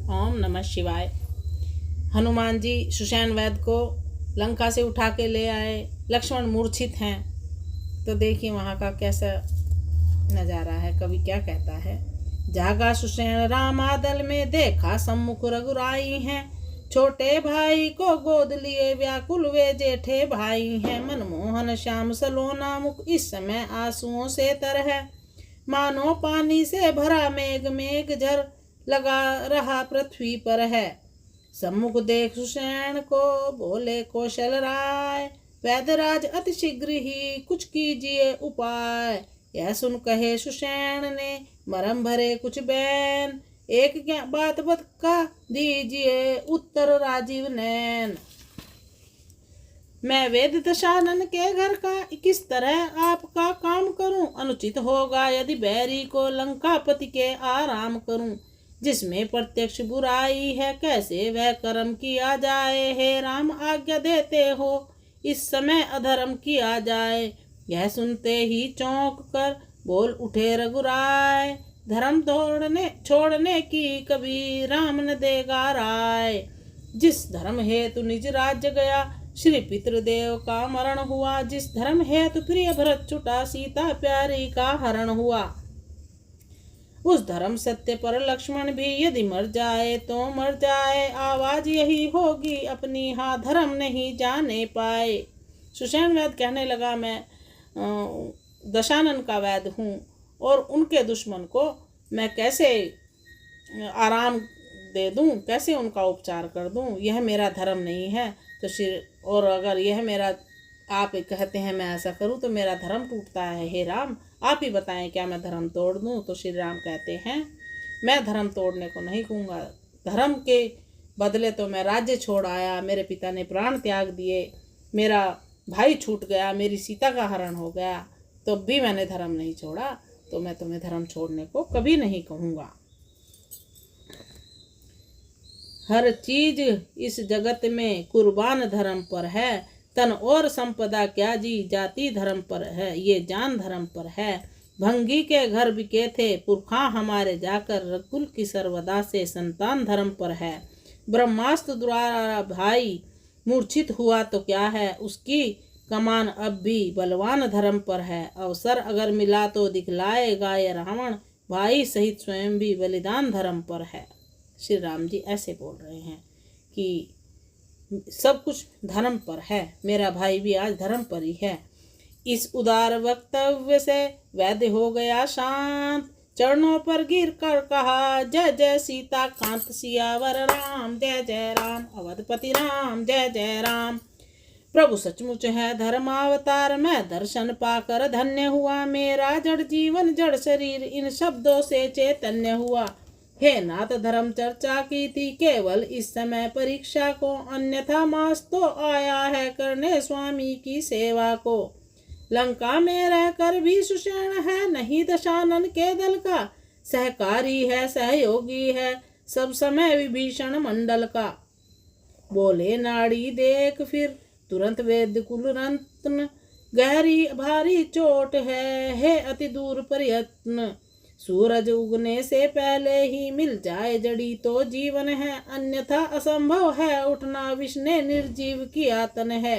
ओम नमः शिवाय। हनुमान जी सुषैण वैद्य को लंका से उठा के ले आए। लक्ष्मण मूर्छित हैं। तो देखिए वहाँ का कैसा नज़ारा है। कवि क्या कहता है। जागा सुषैण रामादल में, देखा सम्मुख रघुराई हैं। छोटे भाई को गोद लिए व्याकुल वे जेठे भाई हैं। मनमोहन श्याम सलोना मुख, इस समय आंसुओं से तर है। मानो पानी से भरा मेघ, मेघ झर लगा रहा पृथ्वी पर है। सम्मुख देख सुषैण को बोले कौशल राय, वैदराज अति शीघ्र ही कुछ कीजिए उपाय। यह सुन कहे सुषैण ने मरम भरे कुछ बैन, एक क्या बात बता दीजिए उत्तर राजीव नैन। मैं वेद दशानन के घर का किस तरह आपका काम करूं। अनुचित होगा यदि बैरी को लंकापति के आराम करूं। जिसमें प्रत्यक्ष बुराई है, कैसे वह कर्म किया जाए। हे राम आज्ञा देते हो, इस समय अधर्म किया जाए। यह सुनते ही चौंक कर बोल उठे रघुराय, धर्म छोड़ने की कभी राम न देगा राय। जिस धर्म हेतु निज राज्य गया, श्री पितृदेव का मरण हुआ। जिस धर्म हेतु प्रिय भरत छुटा, सीता प्यारी का हरण हुआ। उस धर्म सत्य पर लक्ष्मण भी यदि मर जाए तो मर जाए। आवाज यही होगी अपनी, हाँ धर्म नहीं जाने पाए। सुषैण वैद्य कहने लगा, मैं दशानन का वैद्य हूँ और उनके दुश्मन को मैं कैसे आराम दे दूं, कैसे उनका उपचार कर दूं। यह मेरा धर्म नहीं है। तो और अगर यह मेरा, आप कहते हैं मैं ऐसा करूं तो मेरा धर्म टूटता है। हे राम आप ही बताएं, क्या मैं धर्म तोड़ दूं। तो श्री राम कहते हैं, मैं धर्म तोड़ने को नहीं कहूँगा। धर्म के बदले तो मैं राज्य छोड़ आया। मेरे पिता ने प्राण त्याग दिए, मेरा भाई छूट गया, मेरी सीता का हरण हो गया, तो भी मैंने धर्म नहीं छोड़ा। तो मैं तुम्हें धर्म छोड़ने को कभी नहीं कहूँगा। हर चीज इस जगत में कुर्बान धर्म पर है। तन और संपदा क्या जी, जाति धर्म पर है, ये जान धर्म पर है। भंगी के घर बिके थे पुरखा हमारे, जाकर रघुकुल की सर्वदा से संतान धर्म पर है। ब्रह्मास्त्र द्वारा भाई मूर्छित हुआ तो क्या है, उसकी कमान अब भी बलवान धर्म पर है। अवसर अगर मिला तो दिखलाएगा ये रावण, भाई सहित स्वयं भी बलिदान धर्म पर है। श्री राम जी ऐसे बोल रहे हैं कि सब कुछ धर्म पर है, मेरा भाई भी आज धर्म पर ही है। इस उदार वक्तव्य से वैद्य हो गया शांत, चरणों पर गिर कर कहा, जय जय सीता कांत सियावर राम। जय जय राम अवधपति राम, जय जय राम। प्रभु सचमुच है धर्मावतार, मैं दर्शन पाकर धन्य हुआ। मेरा जड़ जीवन जड़ शरीर इन शब्दों से चैतन्य हुआ। हे नाथ धर्म चर्चा की थी केवल इस समय परीक्षा को, अन्यथा मास तो आया है करने स्वामी की सेवा को। लंका में रहकर भी सुषैण है नहीं दशानन के दल का, सहकारी है सहयोगी है सब समय विभीषण मंडल का। बोले नाड़ी देख फिर तुरंत वेद कुल रत्न, गहरी भारी चोट है अति दूर प्रयत्न। सूरज उगने से पहले ही मिल जाए जड़ी तो जीवन है, अन्यथा असंभव है उठना विष्णे निर्जीव की आतन है।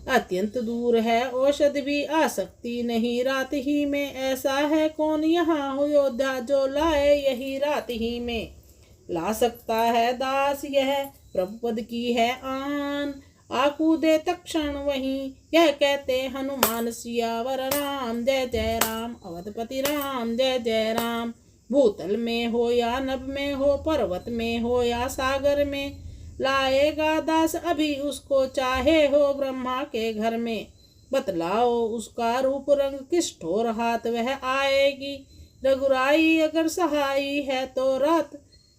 अत्यंत दूर है औषधि भी आ सकती नहीं रात ही में, ऐसा है कौन यहाँ हो योद्धा जो लाए यही रात ही में। ला सकता है दास यह प्रभु पद की है आन, आकूदे तक्षण वहीं यह कहते हनुमान सियावर राम। जय जय राम अवधपति राम, जय जय राम। भूतल में हो या नभ में हो, पर्वत में हो या सागर में, लाएगा दास अभी उसको चाहे हो ब्रह्मा के घर में। बतलाओ उसका रूप रंग किस ठोर हाथ वह आएगी, रघुराई अगर सहाई है तो रात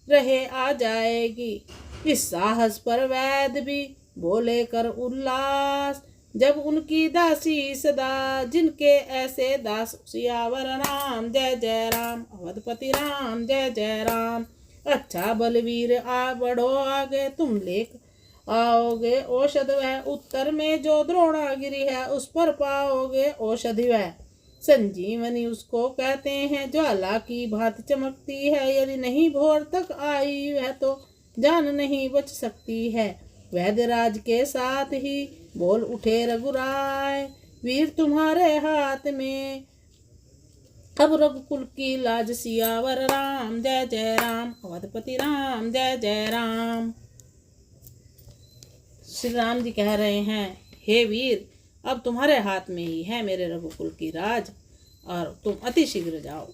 रहे आ जाएगी। इस साहस पर वैद्य भी बोले कर उल्लास, जब उनकी दासी सदा जिनके ऐसे दास। सियावर राम जय जय राम अवधपति राम, जय जय राम। अच्छा बलवीर आ बढ़ो आगे, तुम लेक आओगे औषध वह, उत्तर में जो द्रोणागिरी है उस पर पाओगे औषधि वह। संजीवनी उसको कहते हैं, ज्वाला की भांति चमकती है, यदि नहीं भोर तक आई वह तो जान नहीं बच सकती है। वैद्यराज के साथ ही बोल उठे रघुराय, वीर तुम्हारे हाथ में अब रघुकुल की लाज, सियावर राम जय जय राम, अवधपति राम जय जय राम। श्री राम जी कह रहे हैं, हे वीर, अब तुम्हारे हाथ में ही है मेरे रघुकुल की राज, और तुम अति शीघ्र जाओ।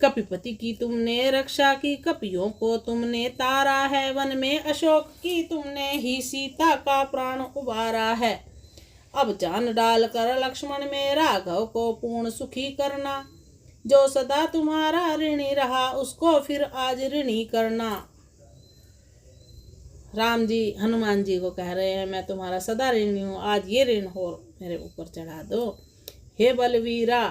कपिपति की तुमने रक्षा की, कपियों को तुमने तारा है, वन में अशोक की तुमने ही सीता का प्राण उबारा है। अब जान डाल कर लक्ष्मण में राघव को पूर्ण सुखी करना, जो सदा तुम्हारा ऋणी रहा उसको फिर आज ऋणी करना। राम जी हनुमान जी को कह रहे हैं, मैं तुम्हारा सदा ऋणी हूँ, आज ये ऋण हो मेरे ऊपर चढ़ा दो। हे बलवीरा,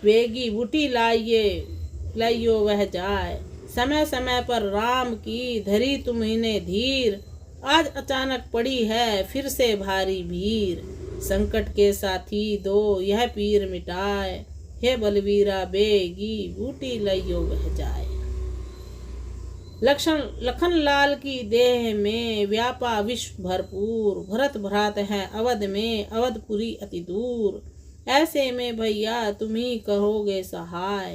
वेगी बूटी लाइयो वह जाए, समय समय पर राम की धरी तुम्हें धीर, आज अचानक पड़ी है फिर से भारी भीर, संकट के साथी दो यह पीर मिटाए, हे बलवीरा बेगी बूटी लाइयो वह जाए। लखन लाल की देह में व्यापा विश्व भरपूर, भरत भ्रात है अवध में अवधपुरी अति दूर, ऐसे में भैया तुम ही कहोगे सहाय,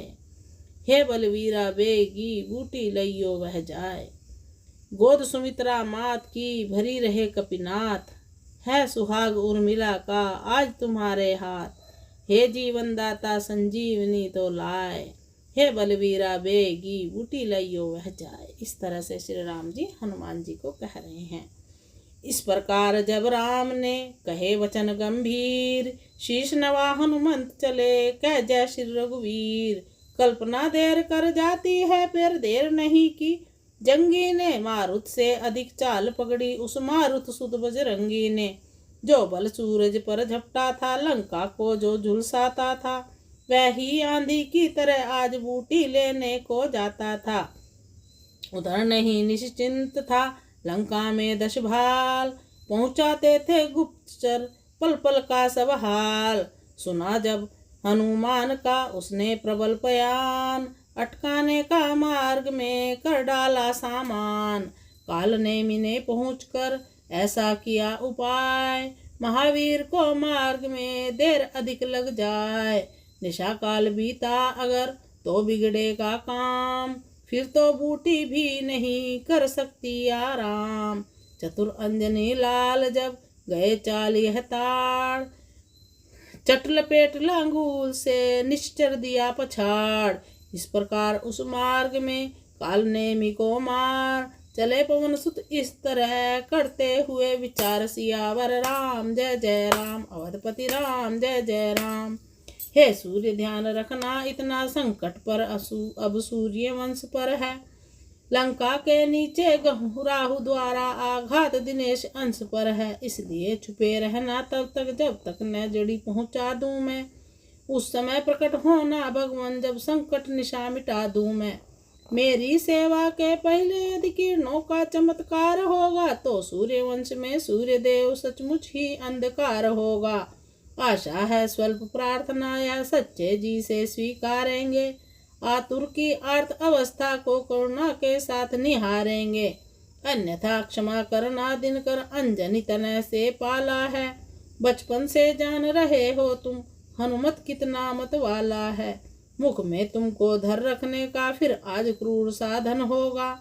हे बलवीरा बेगी बूटी लइयो वह जाए। गोद सुमित्रा मात की भरी रहे कपिनाथ, है सुहाग उर्मिला का आज तुम्हारे हाथ, हे जीवन दाता संजीवनी तो लाए, हे बलवीरा बेगी बूटी लइयो वह जाए। इस तरह से श्री राम जी हनुमान जी को कह रहे हैं। इस प्रकार जब राम ने कहे वचन गंभीर, शीश नवा हनुमंत चले कह जय श्री रघुवीर, कल्पना देर कर जाती है फिर देर नहीं की, जंगी ने मारुत से अधिक चाल पकड़ी, उस मारुत सुत बजरंगी ने, जो बल सूरज पर झपटा था लंका को जो झुलसाता था, वह ही आंधी की तरह आज बूटी लेने को जाता था। उधर नहीं निश्चिंत था लंका में 10 भाल, पहुंचाते थे गुप्तचर पल पल का सब हाल, सुना जब हनुमान का उसने प्रबल बयान, अटकाने का मार्ग में कर डाला सामान, काल नेमि ने पहुंचकर ऐसा किया उपाय, महावीर को मार्ग में देर अधिक लग जाए, निशा काल बीता अगर तो बिगड़ेगा काम, फिर तो बूटी भी नहीं कर सकती आराम, चतुर अंजनी लाल जब गए चाल यह ताड़, चट लपेट लांगूल से निश्चर दिया पछाड़, इस प्रकार उस मार्ग में काल नेमि को मार चले पवन सुत, इस तरह करते हुए विचार, सियावर राम जय जय राम, अवधपति राम जय जय राम। हे सूर्य ध्यान रखना इतना संकट पर अब सूर्य वंश पर है, लंका के नीचे राहु द्वारा आघात दिनेश अंश पर है, इसलिए छुपे रहना तब तक जब तक न जड़ी पहुंचा दूं मैं, उस समय प्रकट होना भगवान जब संकट निशा मिटा दूं मैं, मेरी सेवा के पहले यदि किरणों का चमत्कार होगा तो सूर्य वंश में सूर्य देव सचमुच ही अंधकार होगा, आशा है स्वल्प प्रार्थना या सच्चे जी से स्वीकारेंगे, आतुर की आर्त अवस्था को करुणा के साथ निहारेंगे, अन्यथा क्षमा करना दिनकर अंजनी तनय से पाला है, बचपन से जान रहे हो तुम हनुमत कितना मत वाला है, मुख में तुमको धर रखने का फिर आज क्रूर साधन होगा,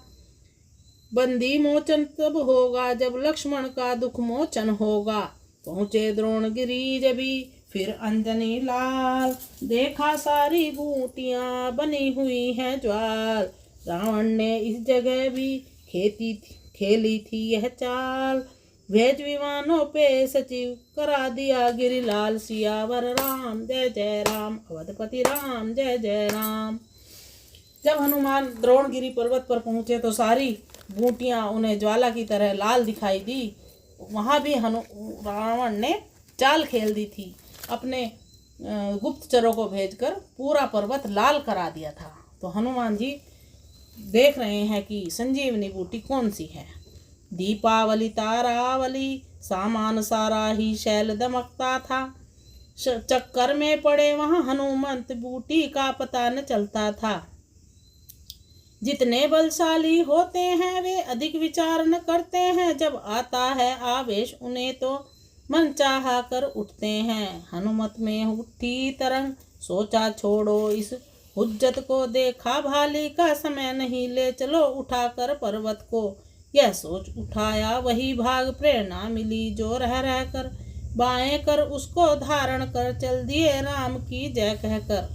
बंदी मोचन तब होगा जब लक्ष्मण का दुख मोचन होगा, पहुँचे द्रोणगिरी जबी फिर अंजनी लाल, देखा सारी बूटियां बनी हुई हैं ज्वाल, रावण ने इस जगह भी खेली थी यह चाल, भेज विमानों पे सचिव करा दिया गिरिलाल, सियावर राम जय जय राम, अवधपति राम जय जय राम। जब हनुमान द्रोणगिरी पर्वत पर पहुंचे तो सारी बूटियां उन्हें ज्वाला की तरह लाल दिखाई दी, वहां भी रावण ने चाल खेल दी थी, अपने गुप्तचरों को भेजकर पूरा पर्वत लाल करा दिया था। तो हनुमान जी देख रहे हैं कि संजीवनी बूटी कौन सी है, दीपावली तारावली सामान सारा ही शैल दमकता था, चक्कर में पड़े वहां हनुमंत, बूटी का पता न चलता था। जितने बलशाली होते हैं वे अधिक विचार न करते हैं, जब आता है आवेश उन्हें तो मन चाहा कर उठते हैं। हनुमत में उठी तरंग, सोचा छोड़ो इस हुज्जत को, देखा भाली का समय नहीं, ले चलो उठाकर पर्वत को। यह सोच उठाया वही भाग, प्रेरणा मिली जो रह रह कर, बाएं कर उसको धारण कर चल दिए राम की जय कहकर।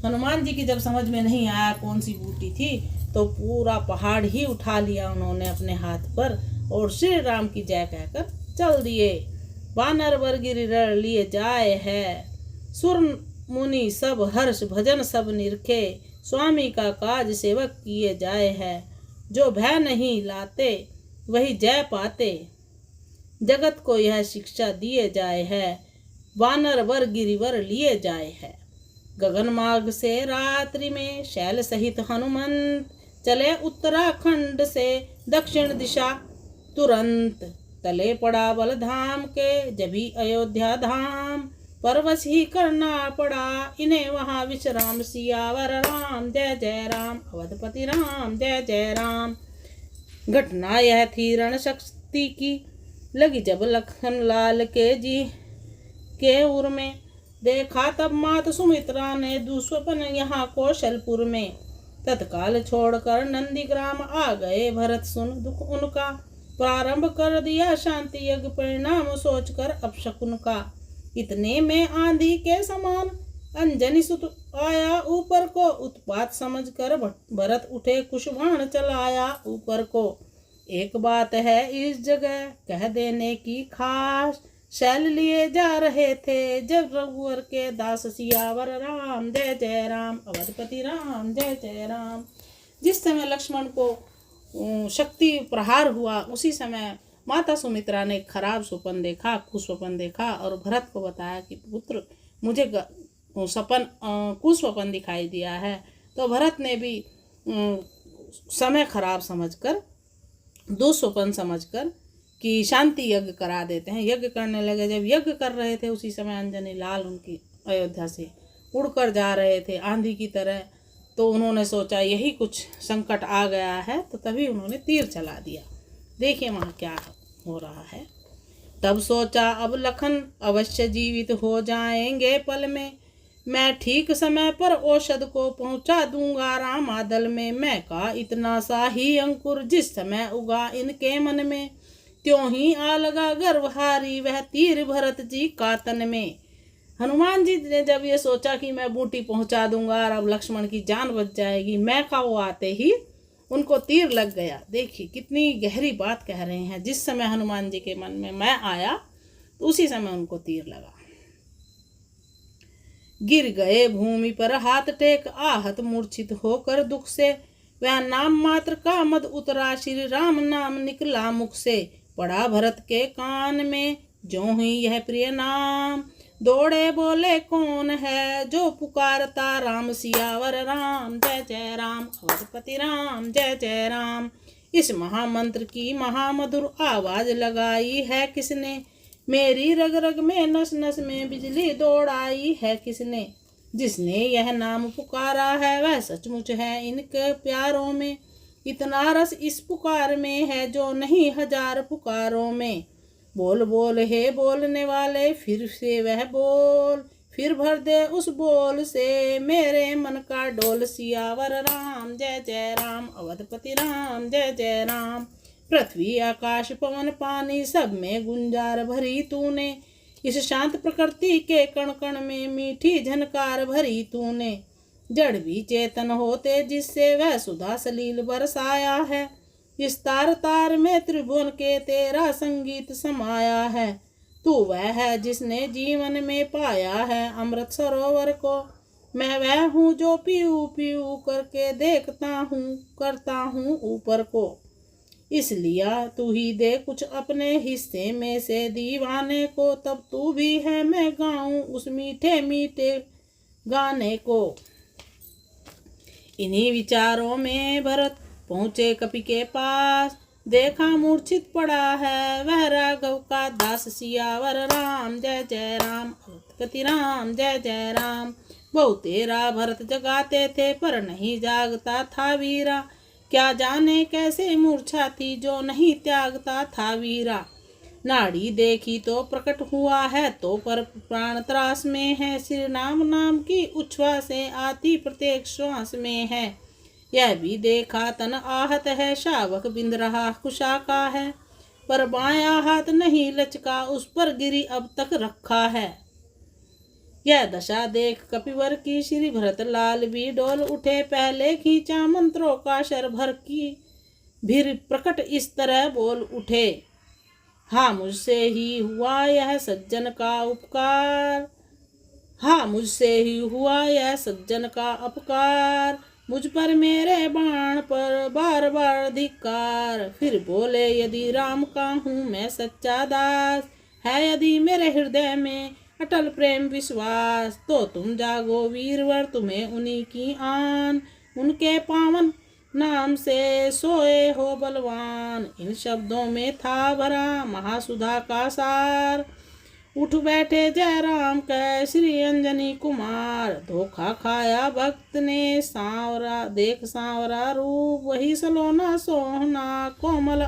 हनुमान जी की जब समझ में नहीं आया कौन सी बूटी थी, तो पूरा पहाड़ ही उठा लिया उन्होंने अपने हाथ पर और श्री राम की जय कहकर चल दिए। वानर वर गिरिधर लिए जाए है, सुर मुनि सब हर्ष भजन सब निरखे, स्वामी का काज सेवक किए जाए है, जो भय नहीं लाते वही जय पाते, जगत को यह शिक्षा दिए जाए है, वानर वर गिरिवर लिए जाए है। गगन मार्ग से रात्रि में शैल सहित हनुमंत, चले उत्तराखंड से दक्षिण दिशा तुरंत, तले पड़ा बलधाम के जभी अयोध्या धाम, परवश ही करना पड़ा इन्हें वहाँ विश्राम, सियावर राम जय जय राम, अवधपति राम जय जय राम। घटना यह थी रण शक्ति की, लगी जब लखन लाल के जी के उर में, देखा तब मात सुमित्रा ने दुस्वपन यहाँ कौशलपुर में, तत्काल छोड़कर नंदीग्राम आ गए भरत, सुन दुख उनका प्रारंभ कर दिया शांति यज्ञ, परिणाम सोचकर अपशकुन का। इतने में आंधी के समान अंजनी सुत आया ऊपर को, उत्पात समझकर भरत उठे कुशवाण चलाया ऊपर को। एक बात है इस जगह कह देने की खास, शैल लिए जा रहे थे जब रघुवर के दास, सियावर राम जय जय राम, अवधपति राम जय जय राम। जिस समय लक्ष्मण को शक्ति प्रहार हुआ, उसी समय माता सुमित्रा ने खराब स्वप्न देखा, कुस्वप्न देखा और भरत को बताया कि पुत्र मुझे सपन कुस्वप्न दिखाई दिया है। तो भरत ने भी समय खराब समझकर, दुस्वप्न समझकर कि शांति यज्ञ करा देते हैं, यज्ञ करने लगे। जब यज्ञ कर रहे थे उसी समय अंजनी लाल उनकी अयोध्या से उड़कर जा रहे थे आंधी की तरह, तो उन्होंने सोचा यही कुछ संकट आ गया है, तो तभी उन्होंने तीर चला दिया। देखिए वहाँ क्या हो रहा है। तब सोचा अब लखन अवश्य जीवित हो जाएंगे पल में, मैं ठीक समय पर औषध को पहुंचा दूंगा रामादल में। मैं का इतना सा ही अंकुर जिस समय उगा इनके मन में, त्यों ही आ लगा गर्वहारी वह तीर भरत जी का तन में। हनुमान जी ने जब ये सोचा कि मैं बूटी पहुंचा दूंगा और अब लक्ष्मण की जान बच जाएगी, मैं का वो आते ही उनको तीर लग गया। देखिए कितनी गहरी बात कह रहे हैं। जिस समय हनुमान जी के मन में मैं आया तो उसी समय उनको तीर लगा। गिर गए भूमि पर हाथ टेक, आहत मूर्छित होकर दुख से, वह नाम मात्र का मद उतरा, श्री राम नाम निकला मुख से। पड़ा भरत के कान में जो ही यह प्रिय नाम, दौड़े बोले कौन है जो पुकारता राम, सियावर राम जय जय राम, अवधपति राम जय जय राम। इस महामंत्र की महामधुर आवाज लगाई है किसने, मेरी रग रग में नस नस में बिजली दौड़ाई है किसने। जिसने यह नाम पुकारा है वह सचमुच है इनके प्यारों में, इतना रस इस पुकार में है जो नहीं हजार पुकारों में। बोल बोल हे बोलने वाले फिर से वह बोल, फिर भर दे उस बोल से मेरे मन का डोल, सियावर राम जय जय राम, अवधपति राम जय जय राम। पृथ्वी आकाश पवन पानी सब में गुंजार भरी तूने, इस शांत प्रकृति के कण कण में मीठी झनकार भरी तूने। जड़ भी चेतन होते जिससे वह सुधा सलील बरसाया है, इस तार तार में त्रिभुवन के तेरा संगीत समाया है। तू वह है जिसने जीवन में पाया है अमृत सरोवर को, मैं वह हूँ जो पीऊ पीऊ करके देखता हूँ करता हूँ ऊपर को। इसलिए तू ही दे कुछ अपने हिस्से में से दीवाने को, तब तू भी है मैं गाऊं उस मीठे मीठे गाने को। इन्हीं विचारों में भरत पहुँचे कपि के पास, देखा मूर्छित पड़ा है वह राघव का दास, सियावर राम जय जय राम, कति राम जय जय राम। बहु तेरा भरत जगाते थे पर नहीं जागता था वीरा, क्या जाने कैसे मूर्छा थी जो नहीं त्यागता था वीरा। नाड़ी देखी तो प्रकट हुआ है तो पर प्राण त्रास में है, श्री नाम नाम की उच्छ्वासें आती प्रत्येक श्वास में है। यह भी देखा तन आहत है, शावक बिंद रहा कुशाका है, पर बाया हाथ नहीं लचका उस पर गिरी अब तक रखा है। यह दशा देख कपिवर की श्री भरत लाल भी डोल उठे, पहले खींचा मंत्रों का शर भर की भीर प्रकट इस तरह बोल उठे। हाँ मुझसे ही हुआ यह सज्जन का उपकार, हाँ मुझसे ही हुआ यह सज्जन का अपकार, मुझ पर मेरे बाण पर बार बार धिक्कार। फिर बोले यदि राम का हूँ मैं सच्चा दास, है यदि मेरे हृदय में अटल प्रेम विश्वास, तो तुम जागो वीरवर तुम्हें उन्हीं की आन, उनके पावन नाम से सोए हो बलवान। इन शब्दों में था भरा महासुधा का सार, उठ बैठे जय राम कह श्री अंजनी कुमार। धोखा खाया भक्त ने सांवरा देख सांवरा रूप, वही सलोना सोहना कोमल